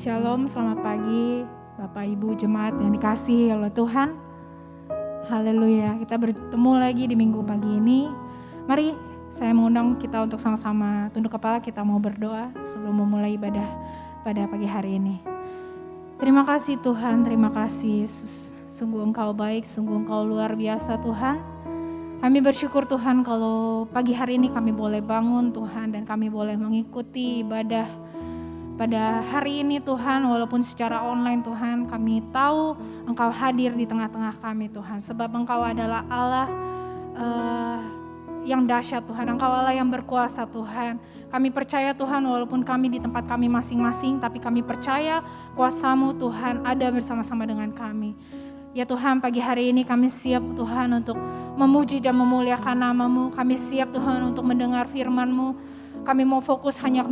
Shalom, selamat pagi Bapak Ibu jemaat yang dikasihi oleh Tuhan. Haleluya, kita bertemu lagi di minggu pagi ini. Mari saya mengundang kita untuk sama-sama tunduk kepala, kita mau berdoa sebelum memulai ibadah pada pagi hari ini. Terima kasih Tuhan, terima kasih Yesus. Sungguh Engkau baik, sungguh Engkau luar biasa Tuhan. Kami bersyukur Tuhan kalau pagi hari ini kami boleh bangun Tuhan dan kami boleh mengikuti ibadah pada hari ini Tuhan, walaupun secara online Tuhan, kami tahu Engkau hadir di tengah-tengah kami Tuhan. Sebab Engkau adalah Allah yang dahsyat Tuhan, Engkau Allah yang berkuasa Tuhan. Kami percaya Tuhan, walaupun kami di tempat kami masing-masing, tapi kami percaya kuasa-Mu Tuhan ada bersama-sama dengan kami. Ya Tuhan, pagi hari ini kami siap Tuhan untuk memuji dan memuliakan nama-Mu. Kami siap Tuhan untuk mendengar firman-Mu. Kami mau fokus hanya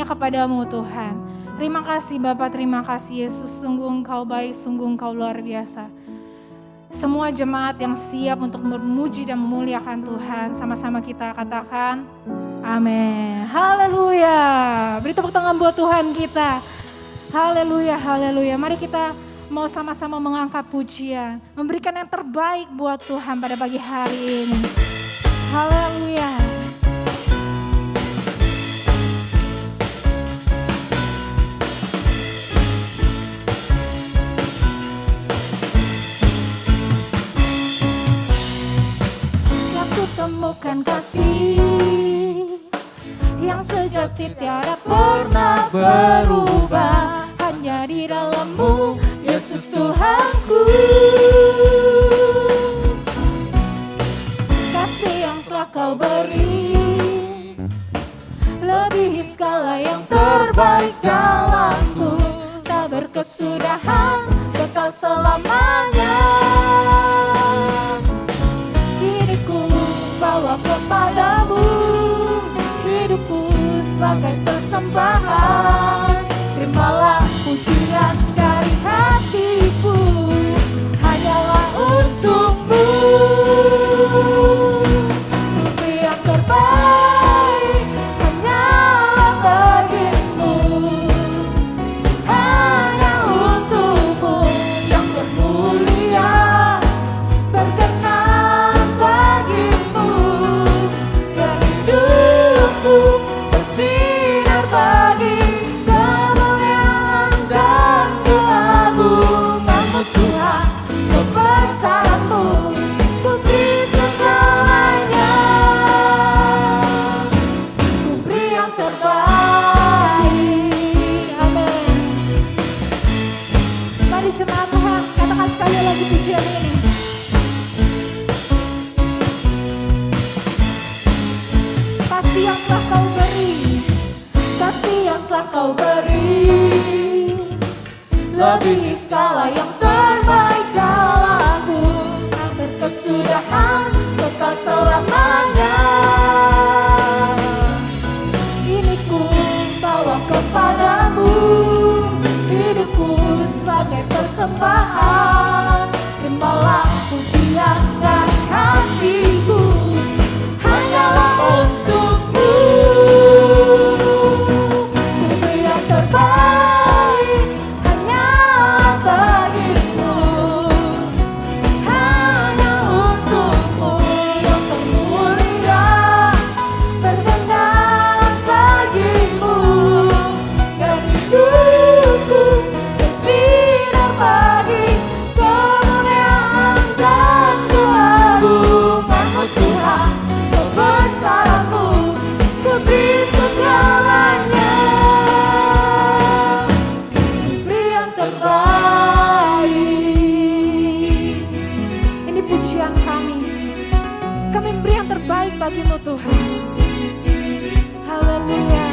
kepadamu Tuhan. Terima kasih Bapak, terima kasih Yesus. Sungguh Engkau baik, sungguh Engkau luar biasa. Semua jemaat yang siap untuk memuji dan memuliakan Tuhan, sama-sama kita katakan amin. Haleluya. Beri tepuk tangan buat Tuhan kita. Haleluya, haleluya. Mari kita mau sama-sama mengangkat pujian, memberikan yang terbaik buat Tuhan pada pagi hari ini. Haleluya. Temukan kasih yang sejati tiada pernah berubah, hanya di dalam-Mu Yesus Tuhanku. Kasih yang telah Kau beri lebihi segala yang terbaik dalamku, tak berkesudahan, kekal selamanya. Bawa kepadamu hidupku sebagai persembahan. Terimalah pujian dari hatiku, hanyalah untuk-Mu. Beri yang terbaik hanyalah bagi-Mu, hanya untuk-Mu yang termulia. Bersinar bagi kemuliaan dan keagungan-Mu Tuhan, kebesaran-Mu ku beri segalanya, ku beri yang terbaik. Amin. Mari jemaat Tuhan, katakan sekali lagi pujian ini. Kasih yang telah Kau beri, kasih yang telah Kau beri, lebihi segala yang terbaik dalamku, tak berkesudahan, kekal selamanya. Ini ku bawa kepadamu hidupku sebagai persembahan. Terimalah pujian dari hatiku, hanyalah untuk-Mu. Beri yang terbaik hanyalah bagi-Mu, hanya untuk-Mu yang termulia. Berkenan bagi-Mu dan hidupku bersinar bagi kemuliaan dan keagungan-Mu Tuhan, kebesaran-Mu ku beri segalanya, ku beri yang terbaik. Ini pujian kami beri yang terbaik bagi-Mu Tuhan. Haleluya.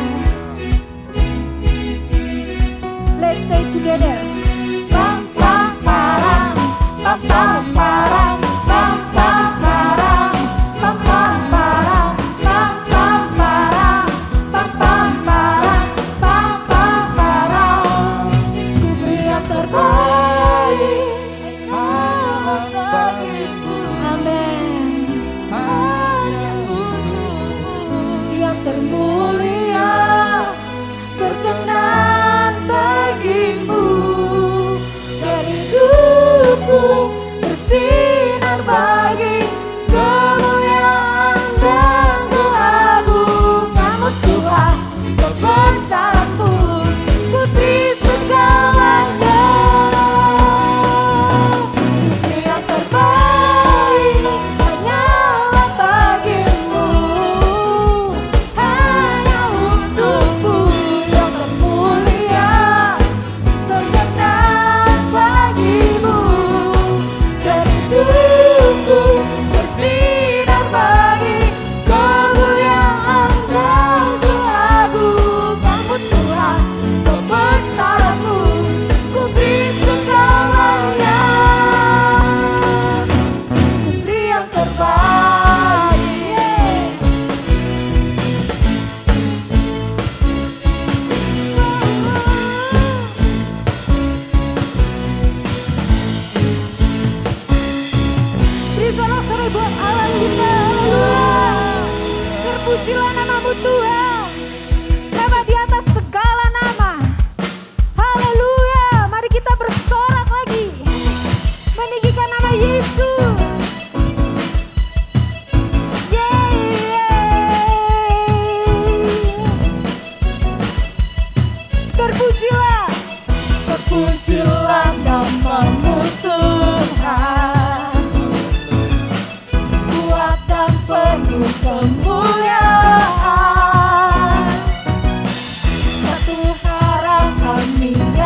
Let's say together. Pam pam param, pam pam param, pam pam param, pam pam param, pam pam param, pam pam param, pam pam param. Ku beri yang terbaik bagimu. Amin. Yang termulia berkenan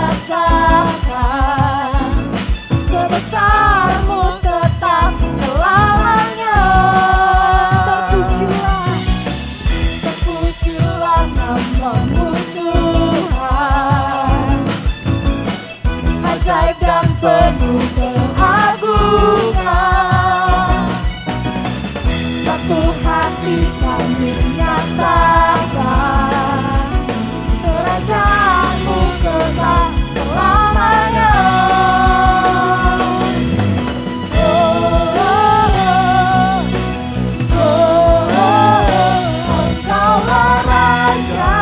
nyatakan kebesaran-Mu tetap selamanya. Terpujilah nama-Mu Tuhan, ajaib dan penuh keagungan. Satu hati kami nyatakan kerajaan-Mu kekal selamanya. Engkaulah Raja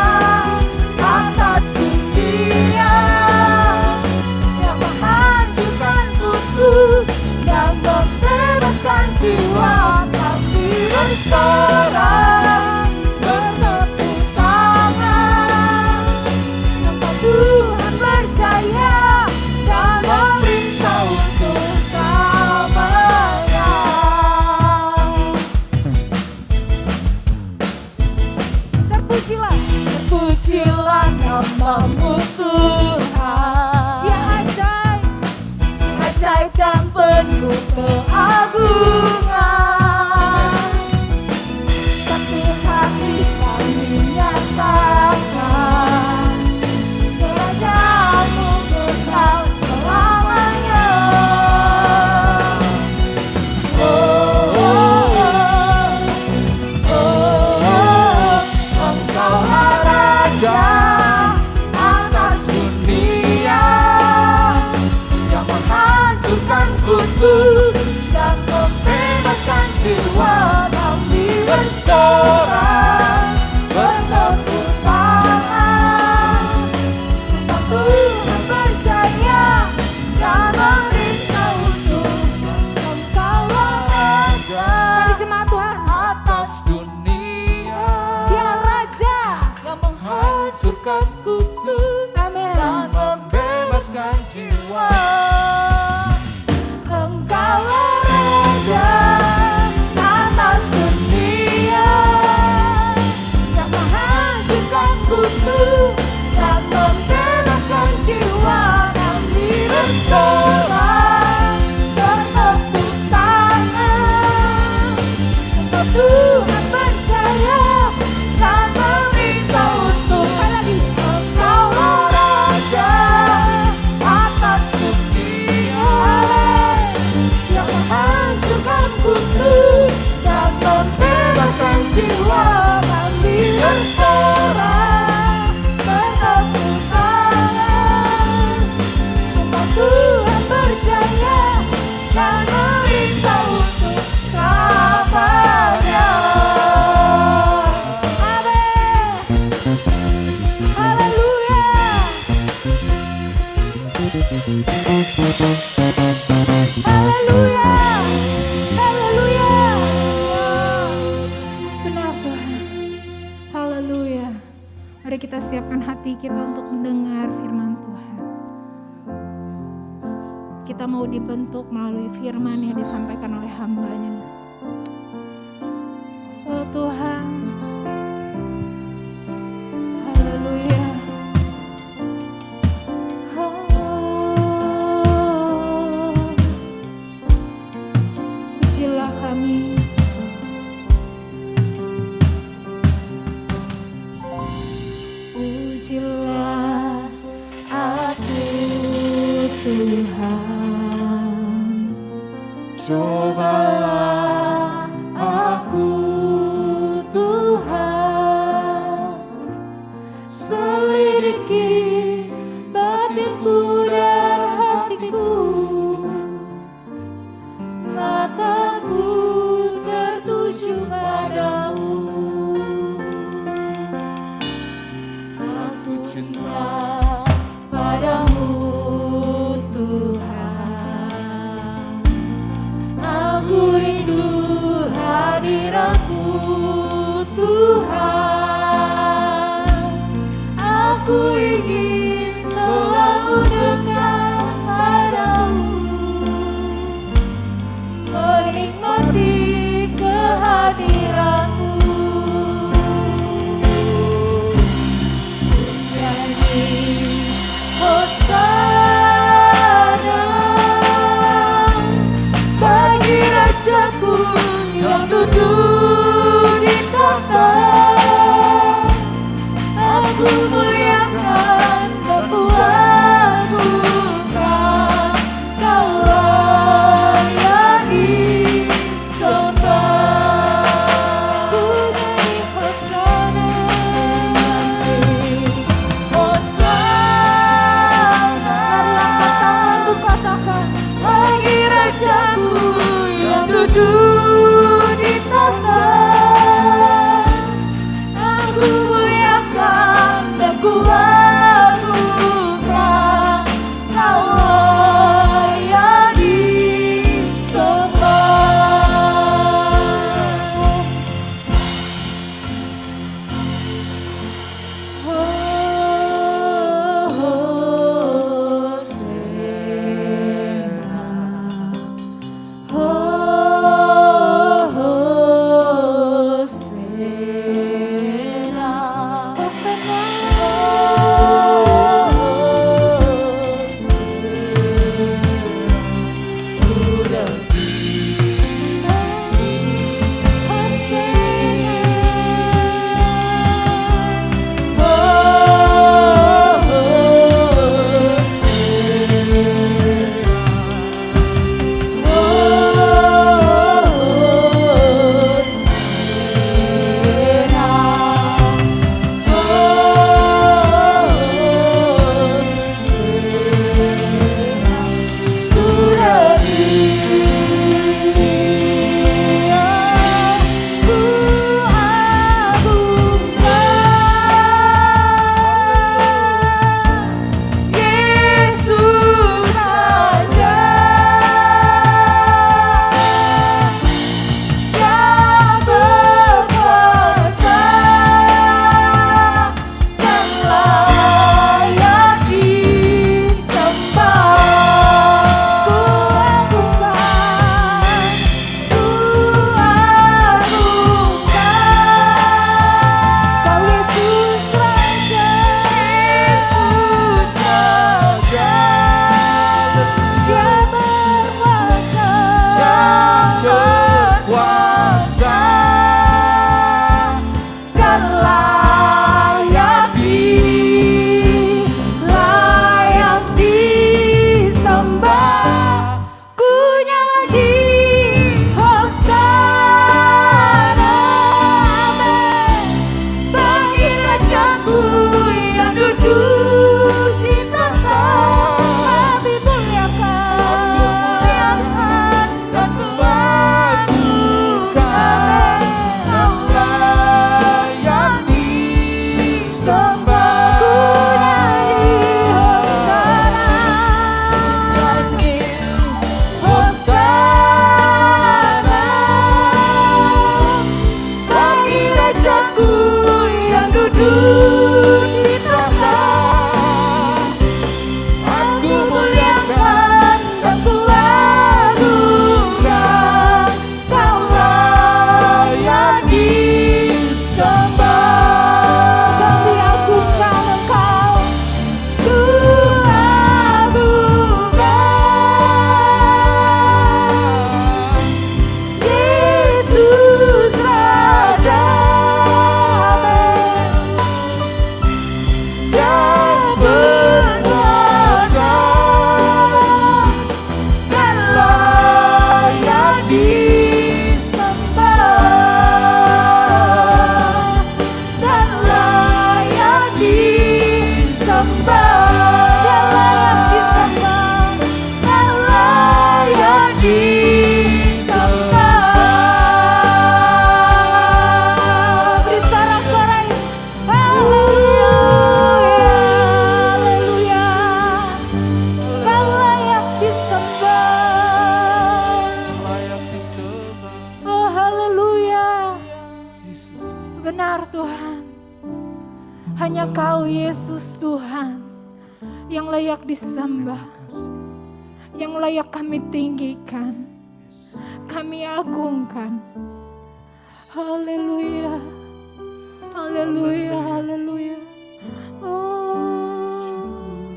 atas dunia yang menghancurkan kutuk dan membebaskan jiwa. Kami bersorak bertepuk tangan, tempat Tuhan berjaya dan memerintah untuk selamanya. Terpujilah nama-Mu Tuhan, Dia ajaib dan penuh keagungan. Satu hati kami nyatakan kerajaan-Mu kekal selamanya. Engkaulah Raja atas dunia yang menghancurkan kutuk dan membebaskan jiwa. Kami bersorak bertepuk tangan, tempat Tuhan berjaya dan memerintah untuk Engkaulah Raja. Mari jemaat Tuhan, Atas dunia Dia Raja. yang menghancurkan kutuk Amin. dan membebaskan jiwa. Engkaulah Raja atas dunia yang menghancurkan kutuk dan membebaskan jiwa. Kami bersorak bertepuk tangan, tempat Tuhan berjaya dan memerintah untuk Engkaulah Raja atas dunia yang menghancurkan kutuk dan membebaskan jiwa. Kami bersorak bertepuk tangan, tempat Tuhan berjaya dan memerintah untuk selamanya. Amin. Haleluya. Haleluya. Haleluya. Benar Tuhan. Haleluya. Mari kita siapkan hati kita untuk mendengar firman Tuhan. Kita mau dibentuk melalui firman yang disampaikan oleh hamba-Nya. Oh Tuhan. Haleluya. Oh, pujilah kami. Pujilah aku Tuhan, Cobalah aku Tuhan, selidiki batinku dan hatiku, mataku tertuju padamu. Aku cinta padamu Tuhan, aku rindu layak disembah, yang layak kami tinggikan, kami agungkan. Haleluya, haleluya, haleluya. Oh,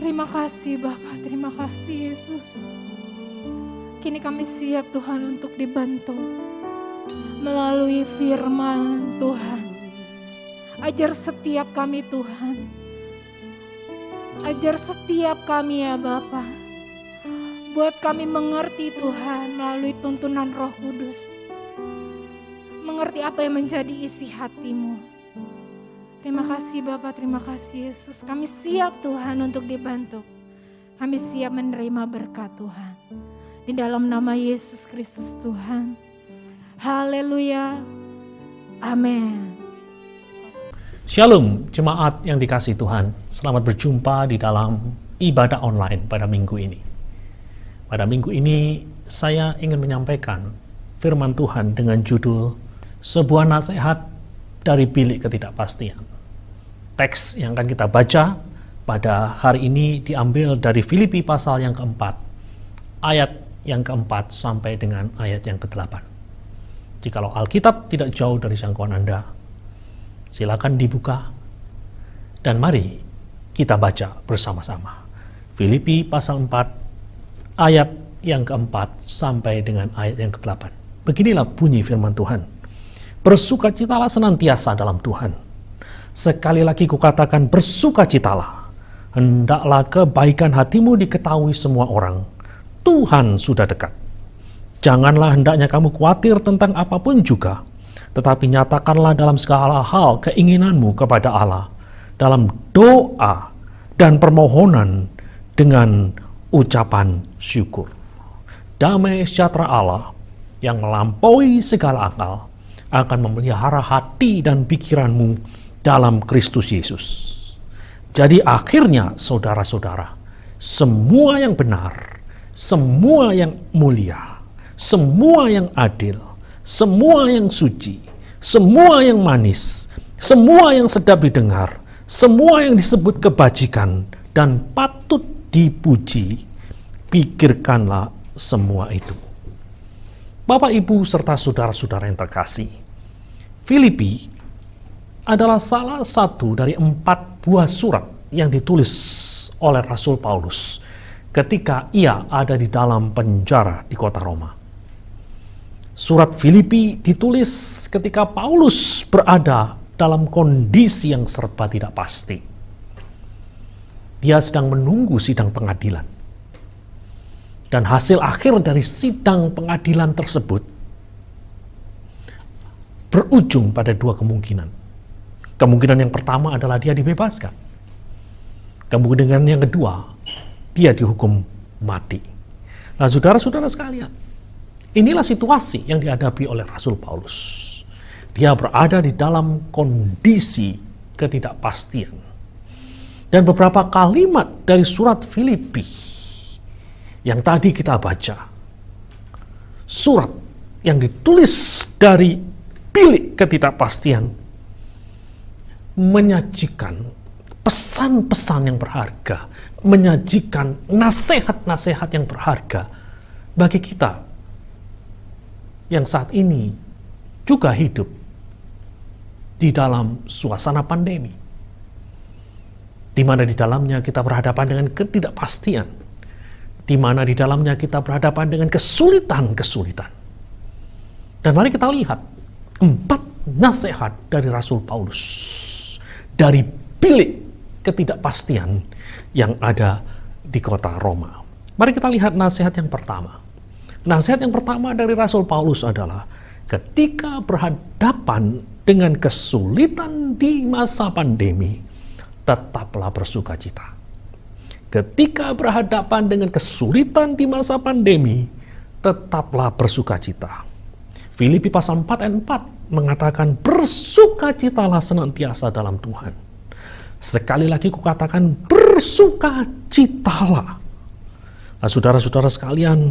terima kasih Bapa, terima kasih Yesus. Kini kami siap Tuhan untuk dibantu melalui firman Tuhan. Ajar setiap kami Tuhan, ajar setiap kami ya Bapa. Buat kami mengerti Tuhan melalui tuntunan Roh Kudus. Mengerti apa yang menjadi isi hati-Mu. Terima kasih Bapa, terima kasih Yesus. Kami siap Tuhan untuk dibantu. Kami siap menerima berkat Tuhan. Di dalam nama Yesus Kristus Tuhan. Haleluya. Amin. Shalom jemaat yang dikasihi Tuhan. Selamat berjumpa di dalam ibadah online pada minggu ini. Pada minggu ini saya ingin menyampaikan firman Tuhan dengan judul sebuah nasihat dari bilik ketidakpastian. Teks yang akan kita baca pada hari ini diambil dari Filipi pasal yang keempat, ayat yang keempat sampai dengan ayat yang ke-8. Jikalau Alkitab tidak jauh dari jangkauan Anda, silakan dibuka dan mari kita baca bersama-sama. Filipi pasal 4 ayat yang keempat sampai dengan ayat yang ke-8. Beginilah bunyi firman Tuhan. Bersukacitalah senantiasa dalam Tuhan. Sekali lagi kukatakan bersukacitalah. Hendaklah kebaikan hatimu diketahui semua orang. Tuhan sudah dekat. Janganlah hendaknya kamu khawatir tentang apapun juga, tetapi nyatakanlah dalam segala hal keinginanmu kepada Allah, dalam doa dan permohonan dengan ucapan syukur. Damai sejahtera Allah yang melampaui segala akal akan memelihara hati dan pikiranmu dalam Kristus Yesus. Jadi akhirnya saudara-saudara, semua yang benar, semua yang mulia, semua yang adil, semua yang suci, semua yang manis, semua yang sedap didengar, semua yang disebut kebajikan dan patut dipuji, pikirkanlah semua itu. Bapak, Ibu, serta saudara-saudara yang terkasih, Filipi adalah salah satu dari 4 buah surat yang ditulis oleh Rasul Paulus ketika ia ada di dalam penjara di kota Roma. Surat Filipi ditulis ketika Paulus berada dalam kondisi yang serba tidak pasti. Dia sedang menunggu sidang pengadilan. Dan hasil akhir dari sidang pengadilan tersebut berujung pada 2 kemungkinan. Kemungkinan yang pertama adalah dia dibebaskan. Kemungkinan yang kedua, dia dihukum mati. Nah, saudara-saudara sekalian, inilah situasi yang dihadapi oleh Rasul Paulus. Dia berada di dalam kondisi ketidakpastian. Dan beberapa kalimat dari surat Filipi yang tadi kita baca, surat yang ditulis dari bilik ketidakpastian, menyajikan pesan-pesan yang berharga, menyajikan nasihat-nasihat yang berharga bagi kita yang saat ini juga hidup di dalam suasana pandemi, di mana di dalamnya kita berhadapan dengan ketidakpastian, di mana di dalamnya kita berhadapan dengan kesulitan-kesulitan. Dan mari kita lihat 4 nasihat dari Rasul Paulus dari bilik ketidakpastian yang ada di kota Roma. Mari kita lihat nasihat yang pertama. Nasihat yang pertama dari Rasul Paulus adalah ketika berhadapan dengan kesulitan di masa pandemi, tetaplah bersukacita. Ketika berhadapan dengan kesulitan di masa pandemi, tetaplah bersukacita. Filipi pasal 4 ayat 4 mengatakan bersukacitalah senantiasa dalam Tuhan. Sekali lagi kukatakan bersukacitalah. Nah, saudara-saudara sekalian,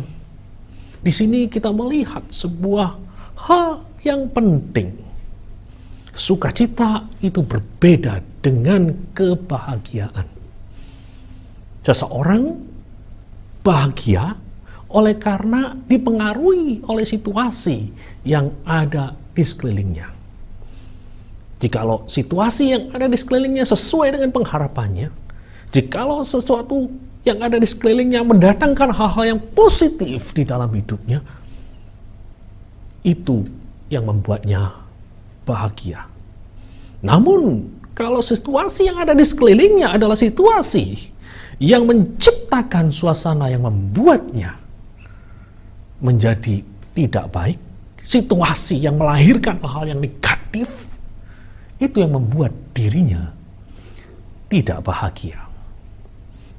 di sini kita melihat sebuah hal yang penting. Sukacita itu berbeda dengan kebahagiaan. Seseorang bahagia oleh karena dipengaruhi oleh situasi yang ada di sekelilingnya. Jikalau situasi yang ada di sekelilingnya sesuai dengan pengharapannya, jikalau sesuatu yang ada di sekelilingnya mendatangkan hal-hal yang positif di dalam hidupnya, itu yang membuatnya bahagia. Namun, kalau situasi yang ada di sekelilingnya adalah situasi yang menciptakan suasana yang membuatnya menjadi tidak baik, situasi yang melahirkan hal yang negatif, itu yang membuat dirinya tidak bahagia.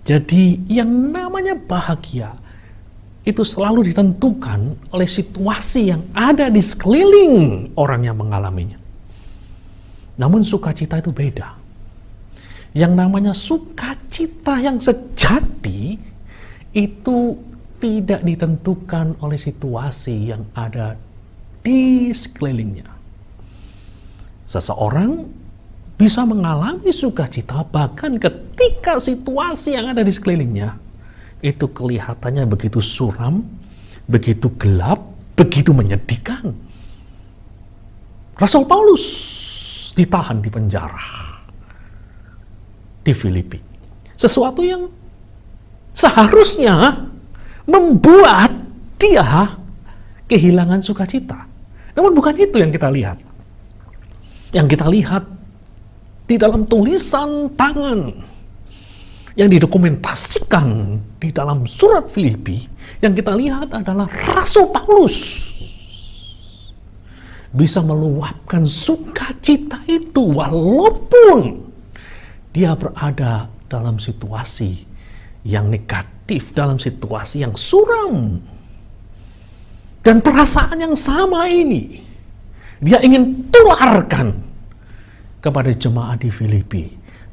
Jadi yang namanya bahagia itu selalu ditentukan oleh situasi yang ada di sekeliling orang yang mengalaminya. Namun sukacita itu beda. Yang namanya sukacita yang sejati itu tidak ditentukan oleh situasi yang ada di sekelilingnya. Seseorang bisa mengalami sukacita bahkan ketika situasi yang ada di sekelilingnya itu kelihatannya begitu suram, begitu gelap, begitu menyedihkan. Rasul Paulus ditahan di penjara di Filipi. Sesuatu yang seharusnya membuat dia kehilangan sukacita. Namun bukan itu yang kita lihat. Yang kita lihat di dalam tulisan tangan yang didokumentasikan di dalam surat Filipi, yang kita lihat adalah Rasul Paulus bisa meluapkan sukacita itu walaupun dia berada dalam situasi yang negatif, dalam situasi yang suram. Dan perasaan yang sama ini dia ingin tularkan kepada jemaat di Filipi,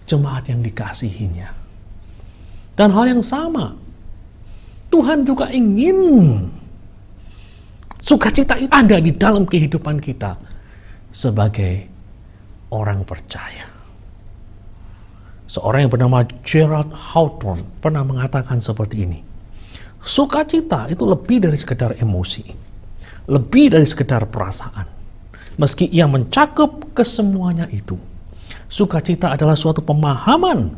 jemaat yang dikasihinya. Dan hal yang sama, Tuhan juga ingin sukacita itu ada di dalam kehidupan kita sebagai orang percaya. Seorang yang bernama Gerald Hawthorne pernah mengatakan seperti ini. Sukacita itu lebih dari sekedar emosi, lebih dari sekedar perasaan. Meski ia mencakup kesemuanya itu, sukacita adalah suatu pemahaman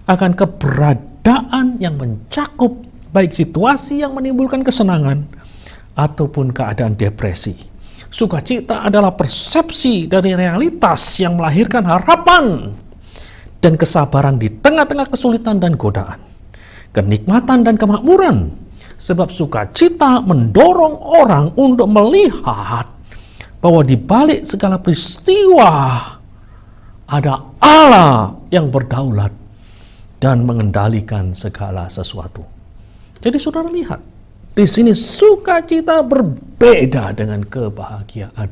akan keberadaan yang mencakup baik situasi yang menimbulkan kesenangan ataupun keadaan depresi. Sukacita adalah persepsi dari realitas yang melahirkan harapan dan kesabaran di tengah-tengah kesulitan dan godaan, kenikmatan dan kemakmuran. Sebab sukacita mendorong orang untuk melihat bahwa di balik segala peristiwa ada Allah yang berdaulat dan mengendalikan segala sesuatu. Jadi saudara lihat, di sini sukacita berbeda dengan kebahagiaan.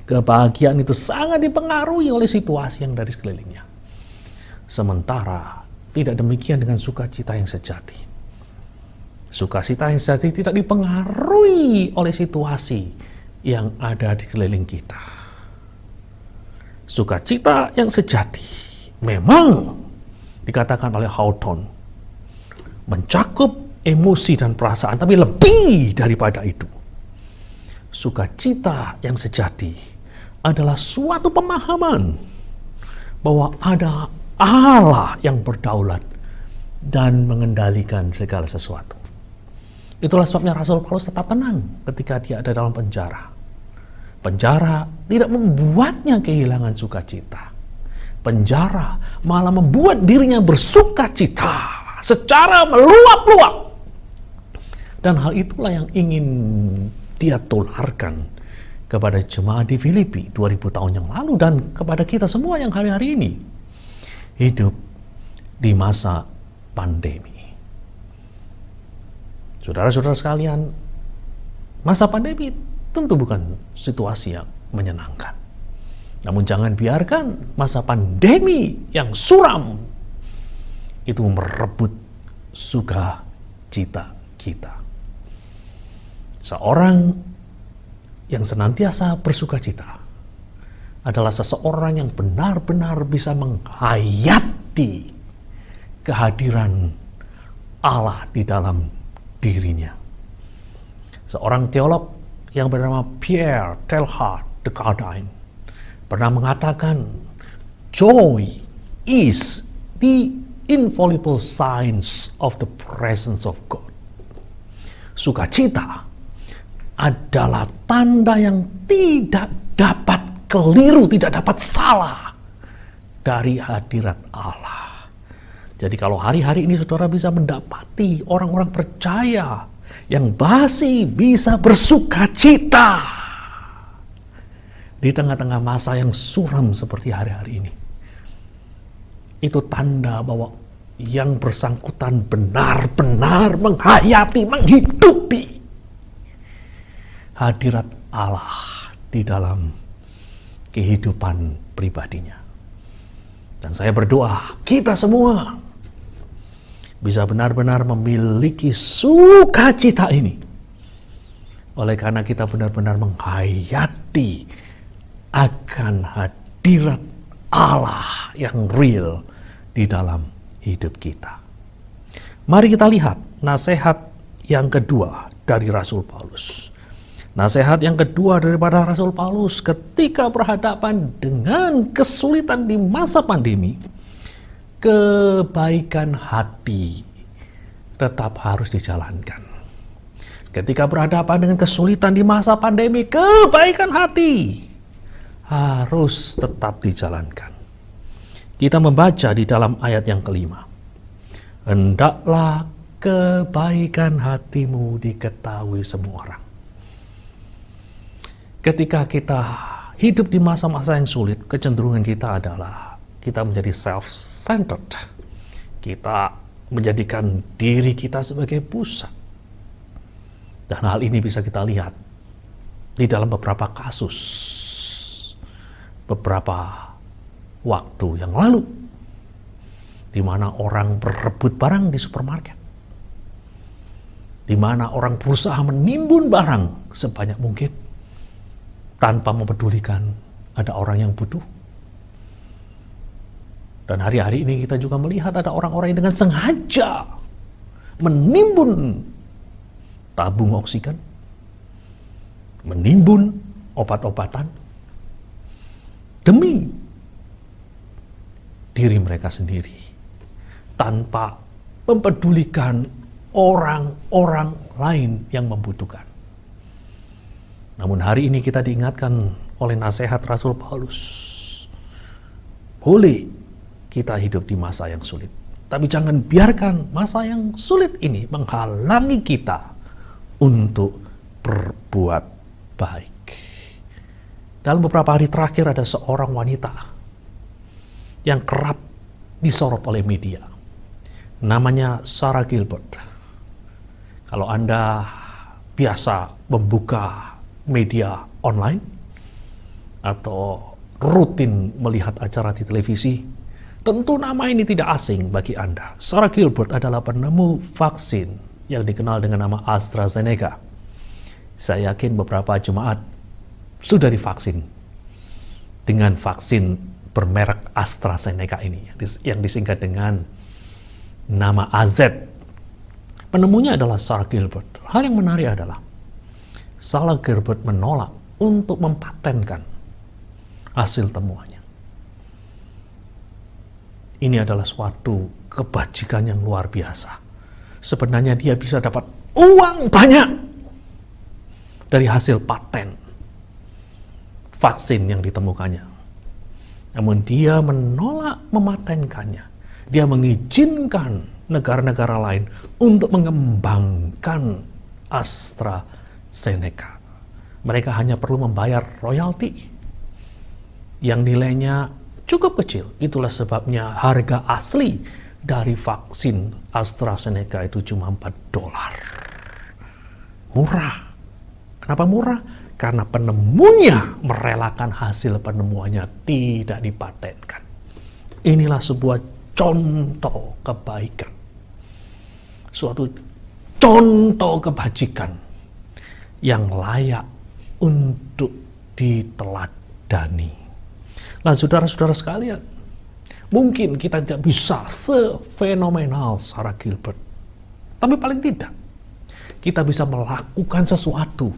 Kebahagiaan itu sangat dipengaruhi oleh situasi yang dari sekelilingnya. Sementara tidak demikian dengan sukacita yang sejati. Sukacita yang sejati tidak dipengaruhi oleh situasi yang ada di sekeliling kita. Sukacita yang sejati memang dikatakan oleh Hawthorne mencakup emosi dan perasaan, tapi lebih daripada itu. Sukacita yang sejati adalah suatu pemahaman bahwa ada Allah yang berdaulat dan mengendalikan segala sesuatu. Itulah sebabnya Rasul Paulus tetap tenang ketika dia ada dalam penjara. Penjara tidak membuatnya kehilangan sukacita. Penjara malah membuat dirinya bersukacita secara meluap-luap. Dan hal itulah yang ingin dia tularkan kepada jemaat di Filipi 2000 tahun yang lalu dan kepada kita semua yang hari-hari ini hidup di masa pandemi. Saudara-saudara sekalian, masa pandemi tentu bukan situasi yang menyenangkan. Namun jangan biarkan masa pandemi yang suram itu merebut sukacita kita. Seorang yang senantiasa bersukacita adalah seseorang yang benar-benar bisa menghayati kehadiran Allah di dalam dirinya. Seorang teolog yang bernama Pierre Teilhard de Chardin pernah mengatakan, joy is the infallible signs of the presence of God. Sukacita adalah tanda yang tidak dapat keliru, tidak dapat salah dari hadirat Allah. Jadi kalau hari-hari ini saudara bisa mendapati orang-orang percaya yang masih bisa bersukacita di tengah-tengah masa yang suram seperti hari-hari ini, itu tanda bahwa yang bersangkutan benar-benar menghayati, menghidupi hadirat Allah di dalam kehidupan pribadinya. Dan saya berdoa kita semua bisa benar-benar memiliki sukacita ini, oleh karena kita benar-benar menghayati akan hadirat Allah yang real di dalam hidup kita. Mari kita lihat nasihat yang kedua dari Rasul Paulus. Nasihat yang kedua daripada Rasul Paulus ketika berhadapan dengan kesulitan di masa pandemi, kebaikan hati tetap harus dijalankan. Ketika berhadapan dengan kesulitan di masa pandemi, kebaikan hati harus tetap dijalankan. Kita membaca di dalam ayat yang kelima. Hendaklah kebaikan hatimu diketahui semua orang. Ketika kita hidup di masa-masa yang sulit, kecenderungan kita adalah kita menjadi self-centered. Kita menjadikan diri kita sebagai pusat. Dan hal ini bisa kita lihat di dalam beberapa kasus, beberapa waktu yang lalu, di mana orang berebut barang di supermarket, di mana orang berusaha menimbun barang sebanyak mungkin tanpa mempedulikan ada orang yang butuh. Dan hari-hari ini kita juga melihat ada orang-orang yang dengan sengaja menimbun tabung oksigen, menimbun obat-obatan demi diri mereka sendiri, tanpa mempedulikan orang-orang lain yang membutuhkan. Namun hari ini kita diingatkan oleh nasihat Rasul Paulus, boleh kita hidup di masa yang sulit, tapi jangan biarkan masa yang sulit ini menghalangi kita untuk berbuat baik. Dalam beberapa hari terakhir ada seorang wanita yang kerap disorot oleh media. Namanya Sarah Gilbert. Kalau Anda biasa membuka media online atau rutin melihat acara di televisi, tentu nama ini tidak asing bagi Anda. Sarah Gilbert adalah penemu vaksin yang dikenal dengan nama AstraZeneca. Saya yakin beberapa jemaat sudah divaksin dengan vaksin bermerek AstraZeneca ini, yang disingkat dengan nama AZ. Penemunya adalah Sarah Gilbert. Hal yang menarik adalah Sarah Gilbert menolak untuk mempatenkan hasil temuannya. Ini adalah suatu kebajikan yang luar biasa. Sebenarnya dia bisa dapat uang banyak dari hasil paten vaksin yang ditemukannya. Namun dia menolak mematenkannya. Dia mengizinkan negara-negara lain untuk mengembangkan AstraZeneca. Mereka hanya perlu membayar royalti yang nilainya cukup kecil. Itulah sebabnya harga asli dari vaksin AstraZeneca itu cuma $4. Murah. Kenapa murah? Karena penemunya merelakan hasil penemuannya tidak dipatenkan. Inilah sebuah contoh kebaikan. Suatu contoh kebajikan yang layak untuk diteladani. Nah, saudara-saudara sekalian, mungkin kita tidak bisa sefenomenal Sarah Gilbert. Tapi paling tidak, kita bisa melakukan sesuatu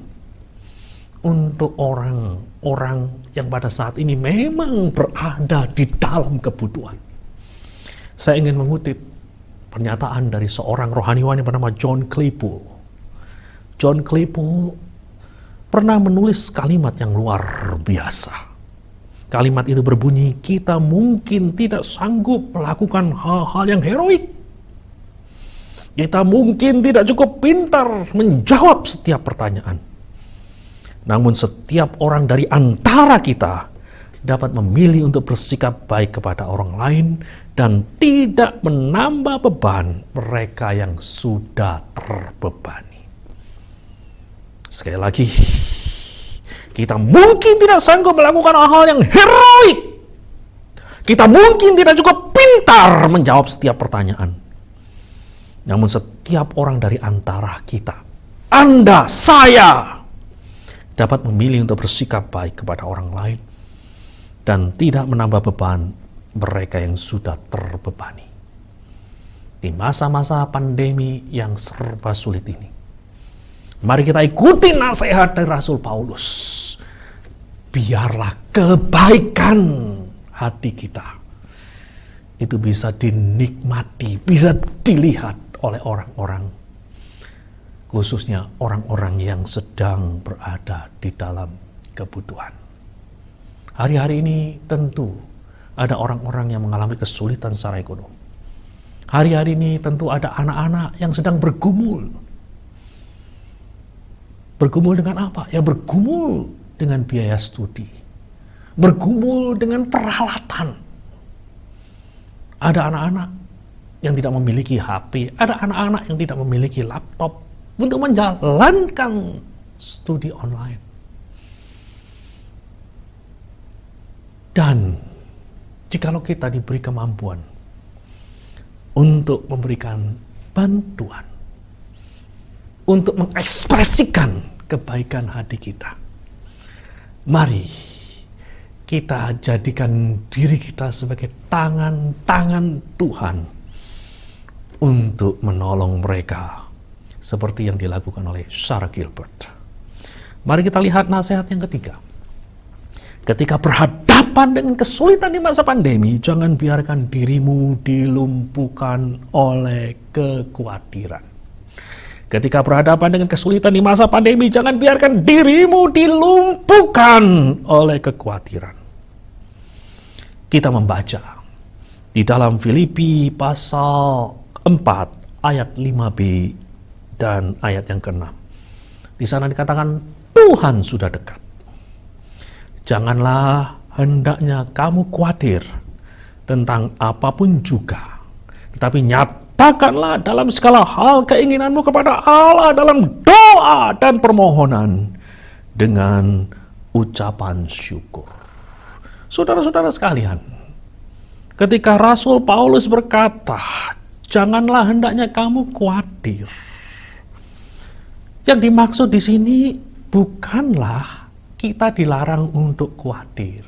untuk orang-orang yang pada saat ini memang berada di dalam kebutuhan. Saya ingin mengutip pernyataan dari seorang rohaniwan yang bernama John Claypool. John Claypool pernah menulis kalimat yang luar biasa. Kalimat itu berbunyi, kita mungkin tidak sanggup melakukan hal-hal yang heroik. Kita mungkin tidak cukup pintar menjawab setiap pertanyaan. Namun setiap orang dari antara kita dapat memilih untuk bersikap baik kepada orang lain dan tidak menambah beban mereka yang sudah terbebani. Sekali lagi, kita mungkin tidak sanggup melakukan hal-hal yang heroik. Kita mungkin tidak cukup pintar menjawab setiap pertanyaan. Namun setiap orang dari antara kita, Anda, saya, dapat memilih untuk bersikap baik kepada orang lain dan tidak menambah beban mereka yang sudah terbebani. Di masa-masa pandemi yang serba sulit ini, mari kita ikuti nasihat dari Rasul Paulus. Biarlah kebaikan hati kita itu bisa dinikmati, bisa dilihat oleh orang-orang, khususnya orang-orang yang sedang berada di dalam kebutuhan. Hari-hari ini tentu ada orang-orang yang mengalami kesulitan secara ekonomi. Hari-hari ini tentu ada anak-anak yang sedang bergumul. Bergumul dengan apa? Ya bergumul dengan biaya studi. Bergumul dengan peralatan. Ada anak-anak yang tidak memiliki HP, ada anak-anak yang tidak memiliki laptop untuk menjalankan studi online. Dan jikalau kita diberi kemampuan untuk memberikan bantuan, untuk mengekspresikan kebaikan hati kita, mari kita jadikan diri kita sebagai tangan-tangan Tuhan untuk menolong mereka seperti yang dilakukan oleh Sarah Gilbert. Mari kita lihat nasihat yang ketiga. Ketika berhadapan dengan kesulitan di masa pandemi, jangan biarkan dirimu dilumpuhkan oleh kekhawatiran. Ketika berhadapan dengan kesulitan di masa pandemi, jangan biarkan dirimu dilumpuhkan oleh kekhawatiran. Kita membaca di dalam Filipi pasal 4 ayat 5b dan ayat yang ke-6. Di sana dikatakan Tuhan sudah dekat. Janganlah hendaknya kamu khawatir tentang apapun juga, tetapi nyatakanlah dalam segala hal keinginanmu kepada Allah dalam doa dan permohonan dengan ucapan syukur. Saudara-saudara sekalian, ketika Rasul Paulus berkata, janganlah hendaknya kamu khawatir, yang dimaksud di sini bukanlah kita dilarang untuk khawatir.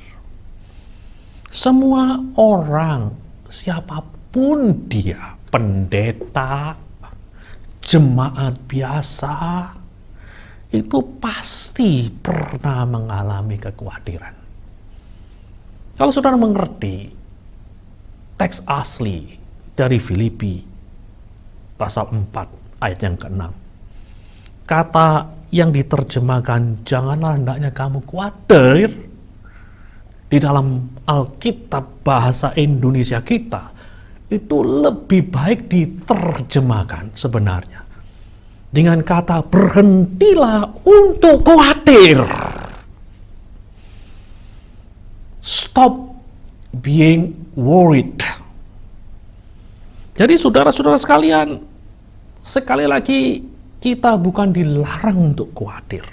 Semua orang, siapapun dia, pendeta, jemaat biasa, itu pasti pernah mengalami kekhawatiran. Kalau saudara mengerti teks asli dari Filipi pasal 4 ayat yang ke-6, kata yang diterjemahkan janganlah hendaknya kamu khawatir di dalam Alkitab bahasa Indonesia kita itu lebih baik diterjemahkan sebenarnya dengan kata berhentilah untuk khawatir. Stop being worried. Jadi saudara-saudara sekalian, sekali lagi kita bukan dilarang untuk khawatir.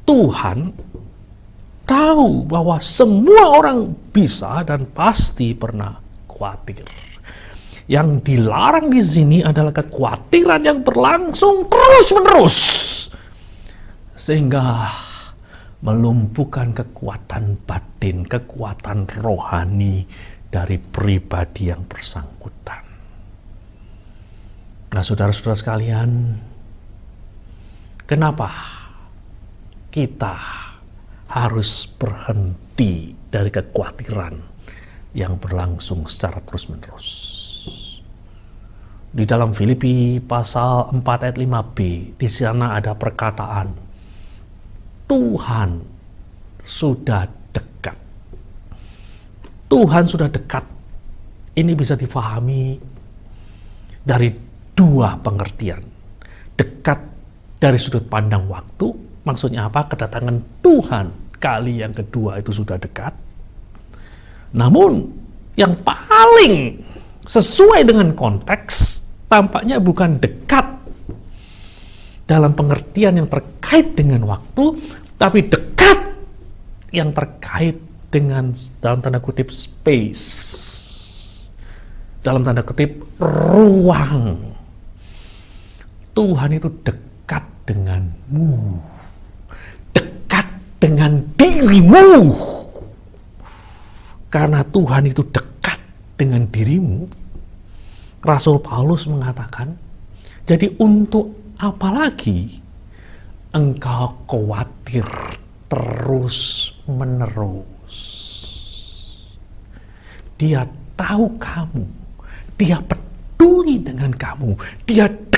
Tuhan tahu bahwa semua orang bisa dan pasti pernah khawatir. Yang dilarang di sini adalah kekhawatiran yang berlangsung terus-menerus, sehingga melumpuhkan kekuatan batin, kekuatan rohani dari pribadi yang bersangkutan. Nah, saudara-saudara sekalian, kenapa kita harus berhenti dari kekhawatiran yang berlangsung secara terus-menerus? Di dalam Filipi pasal 4 ayat 5b, di sana ada perkataan, Tuhan sudah dekat. Tuhan sudah dekat. Ini bisa difahami dari dua pengertian. Dekat dari sudut pandang waktu, maksudnya apa? Kedatangan Tuhan kali yang kedua itu sudah dekat. Namun, yang paling sesuai dengan konteks, tampaknya bukan dekat dalam pengertian yang terkait dengan waktu, tapi dekat yang terkait dengan dalam tanda kutip space, dalam tanda kutip ruang. Tuhan itu dekat denganmu, dekat dengan dirimu. Karena Tuhan itu dekat dengan dirimu, Rasul Paulus mengatakan, jadi untuk apa lagi engkau khawatir terus-menerus? Dia tahu kamu, dia peduli dengan kamu, dia dekat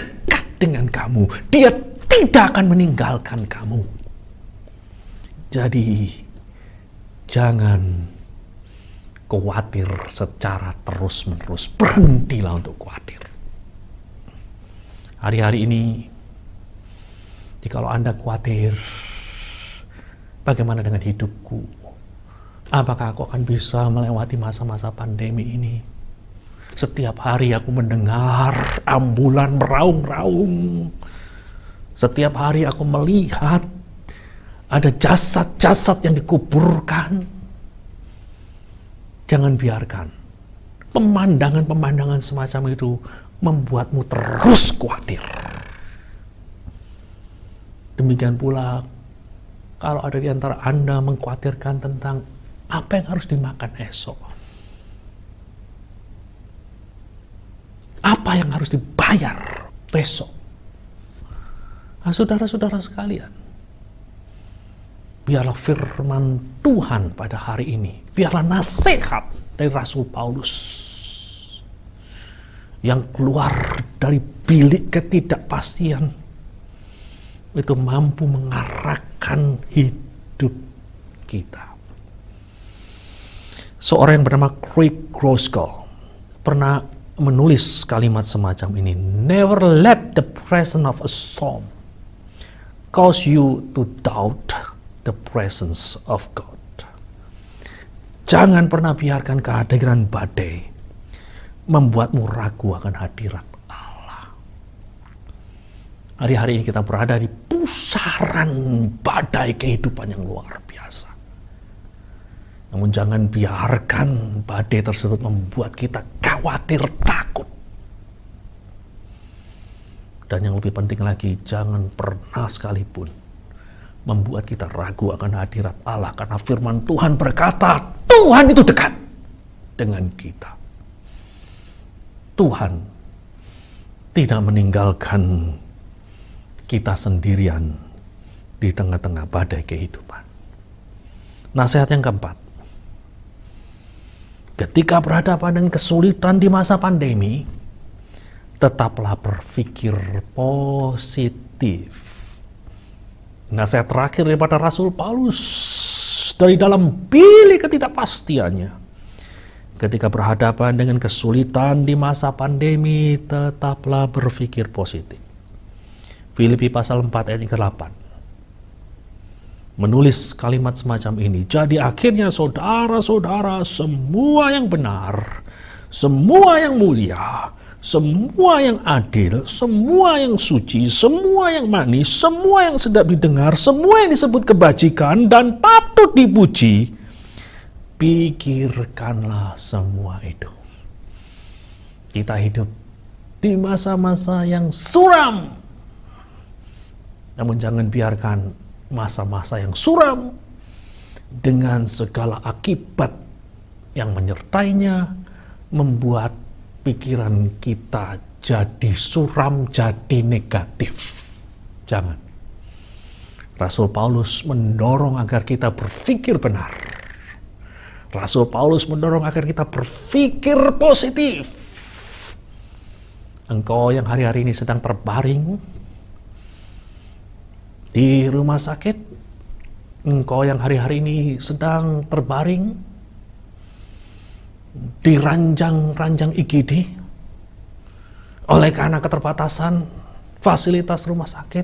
dengan kamu, dia tidak akan meninggalkan kamu. Jadi jangan khawatir secara terus-menerus. Berhentilah untuk khawatir. Hari-hari ini, jikalau Anda khawatir, bagaimana dengan hidupku? Apakah aku akan bisa melewati masa-masa pandemi ini? Setiap hari aku mendengar ambulan meraung-raung. Setiap hari aku melihat ada jasad-jasad yang dikuburkan. Jangan biarkan pemandangan-pemandangan semacam itu membuatmu terus khawatir. Demikian pula kalau ada di antara Anda mengkhawatirkan tentang apa yang harus dimakan esok, apa yang harus dibayar besok. Nah, saudara-saudara sekalian, biarlah firman Tuhan pada hari ini, biarlah nasihat dari Rasul Paulus yang keluar dari bilik ketidakpastian itu mampu mengarahkan hidup kita. Seorang yang bernama Craig Groeschel pernah menulis kalimat semacam ini, never let the presence of a storm cause you to doubt the presence of God. Jangan pernah biarkan kehadiran badai membuatmu ragu akan hadirat Allah. Hari-hari ini kita berada di pusaran badai kehidupan yang luar biasa. Namun jangan biarkan badai tersebut membuat kita khawatir, takut. Dan yang lebih penting lagi, jangan pernah sekalipun membuat kita ragu akan hadirat Allah, karena firman Tuhan berkata, Tuhan itu dekat dengan kita. Tuhan tidak meninggalkan kita sendirian di tengah-tengah badai kehidupan. Nasihat yang keempat, ketika berhadapan dengan kesulitan di masa pandemi, tetaplah berpikir positif. Nasihat terakhir daripada Rasul Paulus dari dalam bilik ketidakpastiannya. Ketika berhadapan dengan kesulitan di masa pandemi, tetaplah berpikir positif. Filipi pasal 4 ayat 8 menulis kalimat semacam ini. Jadi akhirnya saudara-saudara, semua yang benar, semua yang mulia, semua yang adil, semua yang suci, semua yang manis, semua yang sedap didengar, semua yang disebut kebajikan dan patut dipuji, pikirkanlah semua itu. Kita hidup di masa-masa yang suram. Namun jangan biarkan masa-masa yang suram dengan segala akibat yang menyertainya membuat pikiran kita jadi suram, jadi negatif. Jangan. Rasul Paulus mendorong agar kita berpikir benar. Rasul Paulus mendorong agar kita berpikir positif. Engkau yang hari-hari ini sedang terbaring di rumah sakit, engkau yang hari-hari ini sedang terbaring di ranjang-ranjang IGD oleh karena keterbatasan fasilitas rumah sakit,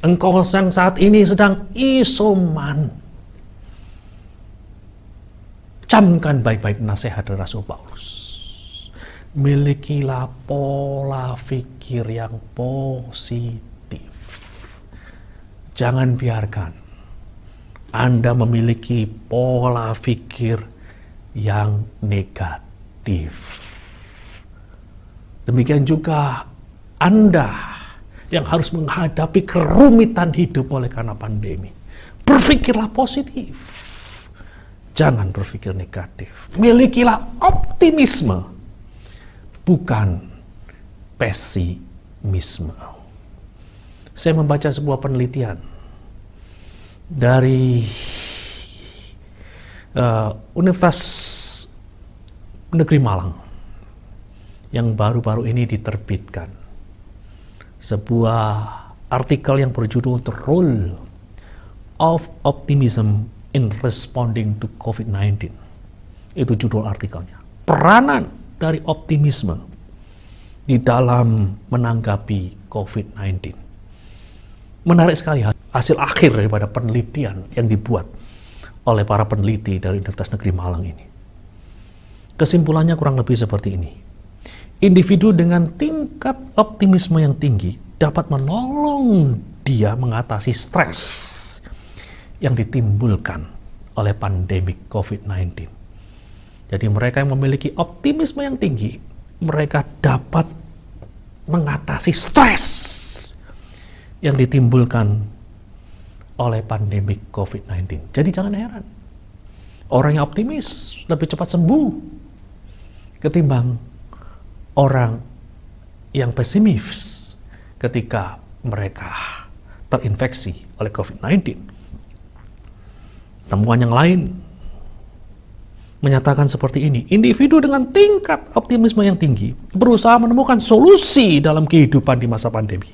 engkau yang saat ini sedang isoman, camkan baik-baik nasihat dari Rasul Paulus. Milikilah pola pikir yang positif. Jangan biarkan Anda memiliki pola pikir yang negatif. Demikian juga Anda yang harus menghadapi kerumitan hidup oleh karena pandemi. Berpikirlah positif. Jangan berpikir negatif. Milikilah optimisme, bukan pesimisme. Saya membaca sebuah penelitian dari Universitas Negeri Malang yang baru-baru ini diterbitkan. Sebuah artikel yang berjudul The Role of Optimism in Responding to COVID-19. Itu judul artikelnya. Peranan dari optimisme di dalam menanggapi COVID-19. Menarik sekali hasil akhir daripada penelitian yang dibuat oleh para peneliti dari Universitas Negeri Malang ini. Kesimpulannya kurang lebih seperti ini. Individu dengan tingkat optimisme yang tinggi dapat menolong dia mengatasi stres yang ditimbulkan oleh pandemi COVID-19. Jadi mereka yang memiliki optimisme yang tinggi, mereka dapat mengatasi stres yang ditimbulkan oleh pandemi COVID-19. Jadi jangan heran, orang yang optimis lebih cepat sembuh ketimbang orang yang pesimis ketika mereka terinfeksi oleh COVID-19. Temuan yang lain menyatakan seperti ini. Individu dengan tingkat optimisme yang tinggi berusaha menemukan solusi dalam kehidupan di masa pandemi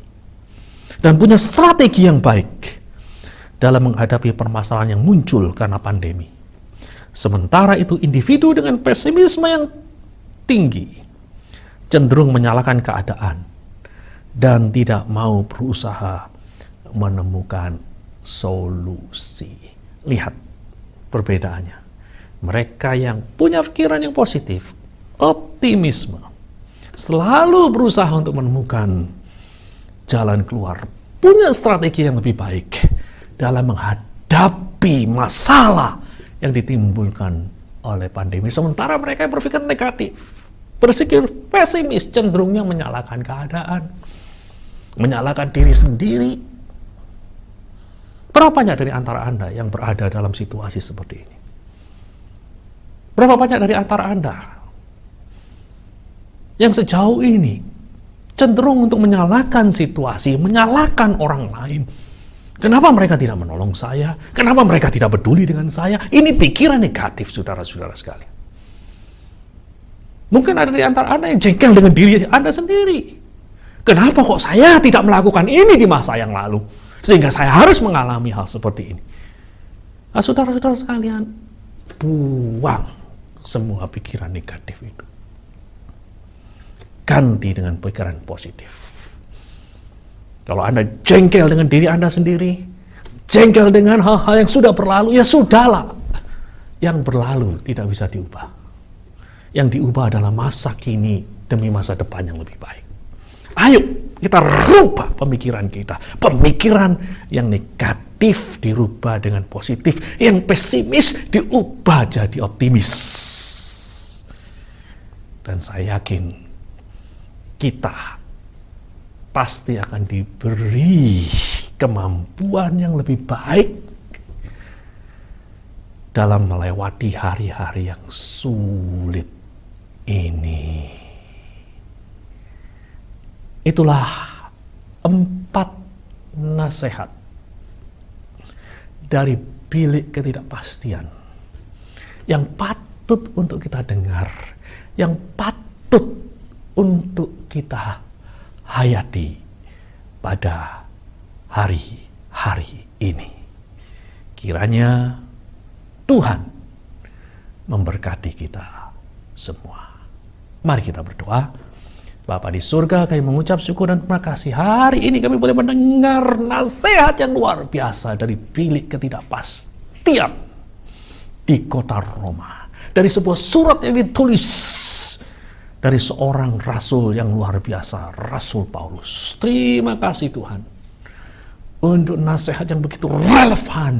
dan punya strategi yang baik dalam menghadapi permasalahan yang muncul karena pandemi. Sementara itu individu dengan pesimisme yang tinggi cenderung menyalahkan keadaan dan tidak mau berusaha menemukan solusi. Lihat perbedaannya. Mereka yang punya pikiran yang positif, optimisme, selalu berusaha untuk menemukan jalan keluar, punya strategi yang lebih baik dalam menghadapi masalah yang ditimbulkan oleh pandemi. Sementara mereka yang berpikir negatif, berpikir pesimis, cenderungnya menyalahkan keadaan, menyalahkan diri sendiri. Berapa banyak dari antara Anda yang berada dalam situasi seperti ini? Berapa banyak dari antara Anda yang sejauh ini cenderung untuk menyalahkan situasi, menyalahkan orang lain? Kenapa mereka tidak menolong saya? Kenapa mereka tidak peduli dengan saya? Ini pikiran negatif, saudara-saudara sekalian. Mungkin ada di antara Anda yang jengkel dengan diri Anda sendiri. Kenapa kok saya tidak melakukan ini di masa yang lalu? Sehingga saya harus mengalami hal seperti ini. Nah, saudara-saudara sekalian, buang semua pikiran negatif itu. Ganti dengan pikiran positif. Kalau Anda jengkel dengan diri Anda sendiri, jengkel dengan hal-hal yang sudah berlalu, ya sudahlah. Yang berlalu tidak bisa diubah. Yang diubah adalah masa kini demi masa depan yang lebih baik. Ayo kita rubah pemikiran kita. Pemikiran yang negatif dirubah dengan positif. Yang pesimis diubah jadi optimis. Dan saya yakin kita pasti akan diberi kemampuan yang lebih baik dalam melewati hari-hari yang sulit ini. Itulah 4 nasihat dari bilik ketidakpastian yang patut untuk kita dengar, yang patut untuk kita hayati pada hari-hari ini. Kiranya Tuhan memberkati kita semua. Mari kita berdoa. Bapa di surga, kami mengucap syukur dan terima kasih. Hari ini kami boleh mendengar nasihat yang luar biasa dari bilik ketidakpastian di kota Roma. Dari sebuah surat yang ditulis dari seorang rasul yang luar biasa, Rasul Paulus. Terima kasih Tuhan untuk nasihat yang begitu relevan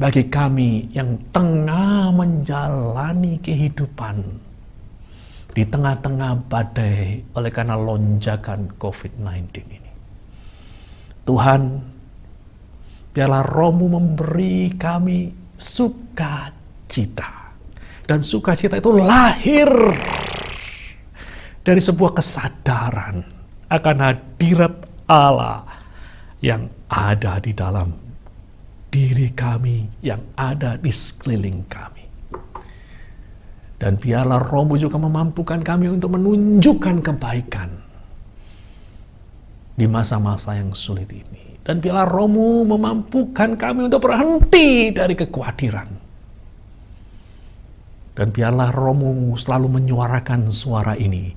bagi kami yang tengah menjalani kehidupan di tengah-tengah badai oleh karena lonjakan COVID-19 ini. Tuhan, biarlah Roh-Mu memberi kami sukacita. Dan sukacita itu lahir dari sebuah kesadaran akan hadirat Allah yang ada di dalam diri kami, yang ada di sekeliling kami. Dan biarlah Roh-Mu juga memampukan kami untuk menunjukkan kebaikan di masa-masa yang sulit ini. Dan biarlah Roh-Mu memampukan kami untuk berhenti dari kekhawatiran. Dan biarlah Roh-Mu selalu menyuarakan suara ini.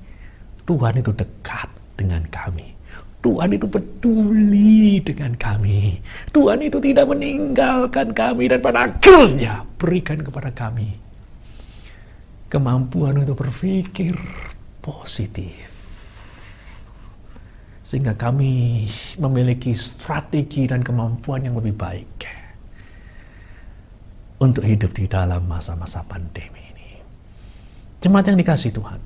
Tuhan itu dekat dengan kami. Tuhan itu peduli dengan kami. Tuhan itu tidak meninggalkan kami. Dan pada akhirnya berikan kepada kami kemampuan untuk berpikir positif. Sehingga kami memiliki strategi dan kemampuan yang lebih baik untuk hidup di dalam masa-masa pandemi ini. Jemaat yang dikasihi Tuhan,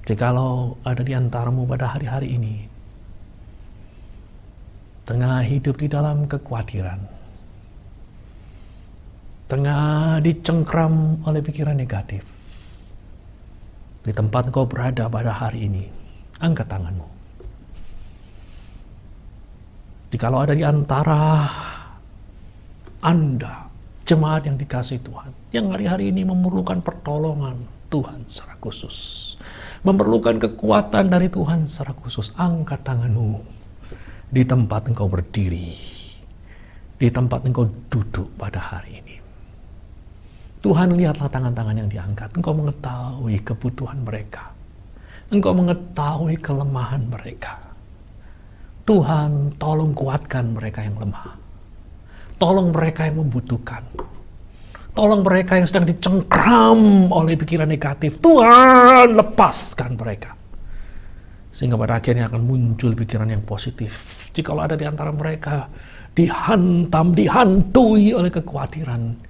jikalau ada di antaramu pada hari-hari ini tengah hidup di dalam kekhawatiran, tengah dicengkram oleh pikiran negatif, di tempat engkau berada pada hari ini, angkat tanganmu. Jikalau ada di antara Anda, jemaat yang dikasihi Tuhan, yang hari-hari ini memerlukan pertolongan Tuhan secara khusus, memerlukan kekuatan dari Tuhan secara khusus, angkat tanganmu di tempat engkau berdiri, di tempat engkau duduk pada hari ini. Tuhan, lihatlah tangan-tangan yang diangkat. Engkau mengetahui kebutuhan mereka. Engkau mengetahui kelemahan mereka. Tuhan, tolong kuatkan mereka yang lemah. Tolong mereka yang membutuhkan. Tolong mereka yang sedang dicengkram oleh pikiran negatif. Tuhan, lepaskan mereka. Sehingga pada akhirnya akan muncul pikiran yang positif. Jikalau ada di antara mereka dihantam, dihantui oleh kekhawatiran,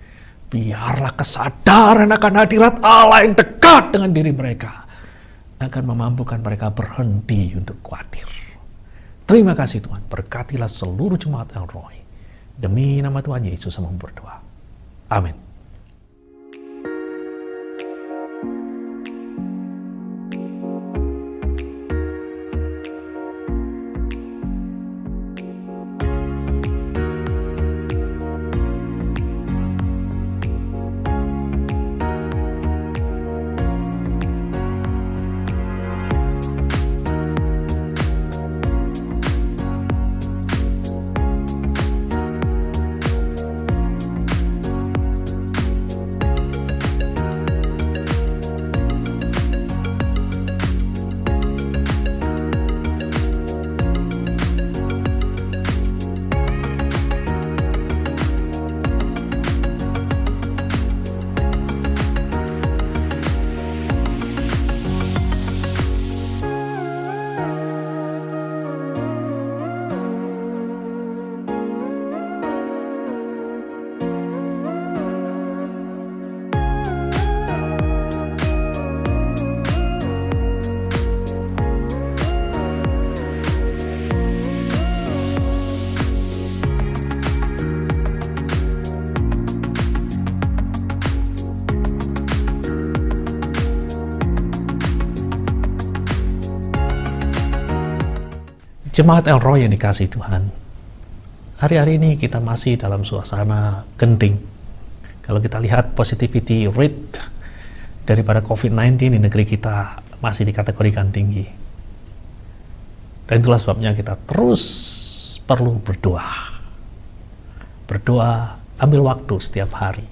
biarlah kesadaran akan hadirat Allah yang dekat dengan diri mereka akan memampukan mereka berhenti untuk khawatir. Terima kasih Tuhan, berkatilah seluruh jemaat El Roy. Demi nama Tuhan Yesus sama berdoa. Amin. Jemaat El Roy yang dikasihi Tuhan, hari-hari ini kita masih dalam suasana genting. Kalau kita lihat positivity rate daripada COVID-19 di negeri kita masih dikategorikan tinggi. Dan itulah sebabnya kita terus perlu berdoa. Berdoa, ambil waktu setiap hari,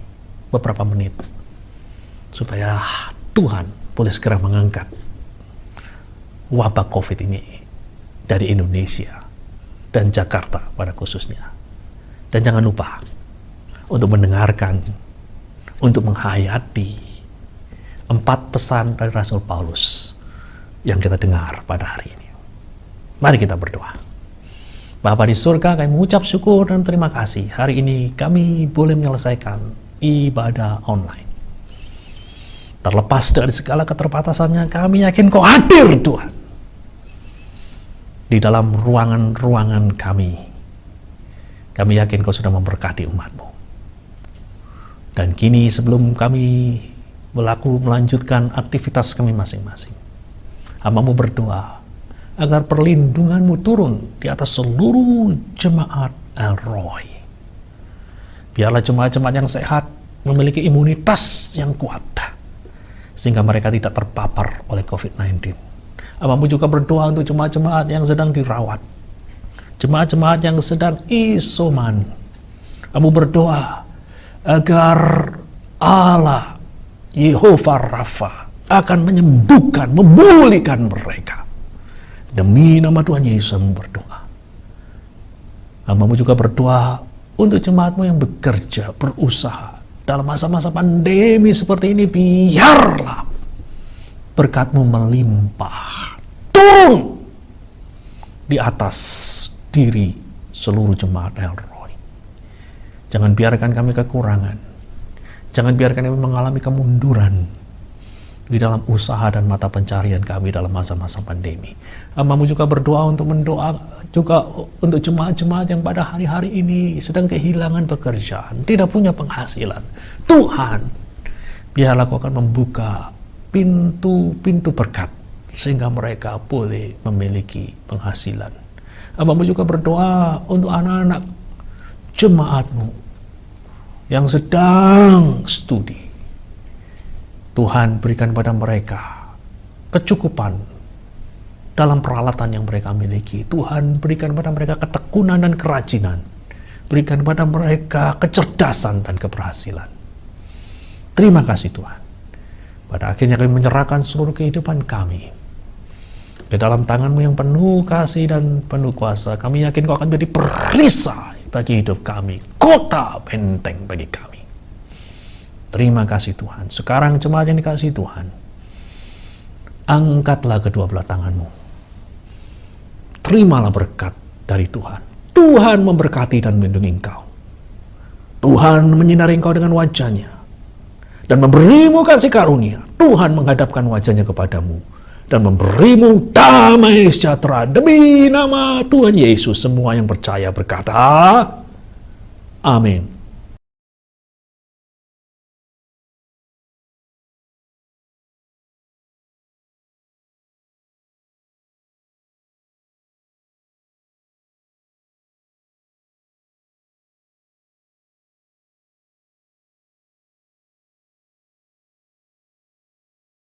beberapa menit, supaya Tuhan boleh segera mengangkat wabah COVID ini dari Indonesia dan Jakarta pada khususnya. Dan jangan lupa untuk mendengarkan, untuk menghayati 4 pesan dari Rasul Paulus yang kita dengar pada hari ini. Mari kita berdoa. Bapa di surga, kami mengucap syukur dan terima kasih. Hari ini kami boleh menyelesaikan ibadah online. Terlepas dari segala keterbatasannya, kami yakin Kau hadir, Tuhan, di dalam ruangan-ruangan kami. Kami yakin Kau sudah memberkati umat-Mu. Dan kini sebelum kami melanjutkan aktivitas kami masing-masing, hamba-Mu berdoa agar perlindungan-Mu turun di atas seluruh jemaat El Roy. Biarlah jemaat-jemaat yang sehat memiliki imunitas yang kuat, sehingga mereka tidak terpapar oleh COVID-19. Hamba-Mu juga berdoa untuk jemaat-jemaat yang sedang dirawat, jemaat-jemaat yang sedang isoman. Hamba-Mu berdoa agar Allah Yehova Rafa akan menyembuhkan, memulihkan mereka. Demi nama Tuhan Yesus Hamba berdoa. Hamba-Mu juga berdoa untuk jemaat-Mu yang bekerja, berusaha dalam masa-masa pandemi seperti ini. Biarlah berkat-Mu melimpah turun di atas diri seluruh jemaat El Roy. Jangan biarkan kami kekurangan. Jangan biarkan kami mengalami kemunduran di dalam usaha dan mata pencarian kami dalam masa-masa pandemi. Hamba-Mu juga berdoa untuk juga untuk jemaat-jemaat yang pada hari-hari ini sedang kehilangan pekerjaan, tidak punya penghasilan. Tuhan, biarlah Kau akan membuka pintu-pintu berkat sehingga mereka boleh memiliki penghasilan. Hamba-Mu juga berdoa untuk anak-anak jemaat-Mu yang sedang studi. Tuhan, berikan pada mereka kecukupan dalam peralatan yang mereka miliki. Tuhan, berikan pada mereka ketekunan dan kerajinan. Berikan pada mereka kecerdasan dan keberhasilan. Terima kasih Tuhan. Pada akhirnya kami menyerahkan seluruh kehidupan kami ke dalam tangan-Mu yang penuh kasih dan penuh kuasa. Kami yakin Kau akan menjadi perisai bagi hidup kami, kota benteng bagi kami. Terima kasih Tuhan. Sekarang jemaat yang dikasihi Tuhan, angkatlah kedua belah tangan-Mu. Terimalah berkat dari Tuhan. Tuhan memberkati dan melindungi engkau. Tuhan menyinari engkau dengan wajah-Nya dan memberimu kasih karunia. Tuhan menghadapkan wajah-Nya kepadamu dan memberimu damai sejahtera. Demi nama Tuhan Yesus, semua yang percaya berkata, amin.